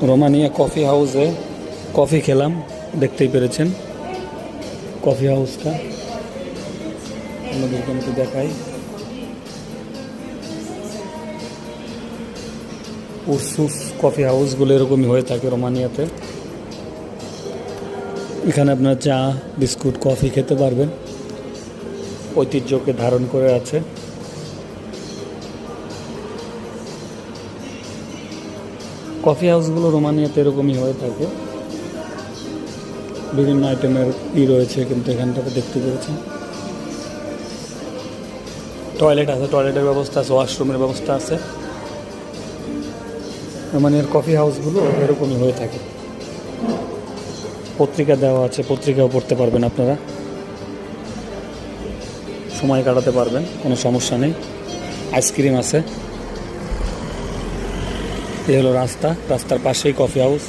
Romania coffee হাউসে coffee খেলাম, দেখতেই পেরেছেন কফি হাউসটা আমাদেরকে আমি দেখাই। উরসুস কফি হাউসগুলো এরকমই হয়ে থাকে রোমানিয়াতে। এখানে আপনার চা, বিস্কুট, কফি খেতে পারবেন, ঐতিহ্যকে ধারণ করে আছে। কফি হাউসগুলো রোমানিয়াতে এরকমই হয়ে থাকে, বিভিন্ন আইটেমের রয়েছে, কিন্তু এখানটাতে দেখতে পেরেছেন টয়লেট আছে, টয়লেটের ব্যবস্থা আছে, ওয়াশরুমের ব্যবস্থা আছে। রোমানিয়ার কফি হাউসগুলো এরকমই হয়ে থাকে। পত্রিকা দেওয়া আছে, পত্রিকাও পড়তে পারবেন আপনারা, সময় কাটাতে পারবেন, কোনো সমস্যা নেই। আইসক্রিম আছে। এই হলো রাস্তা, রাস্তার পাশেই কফি হাউস।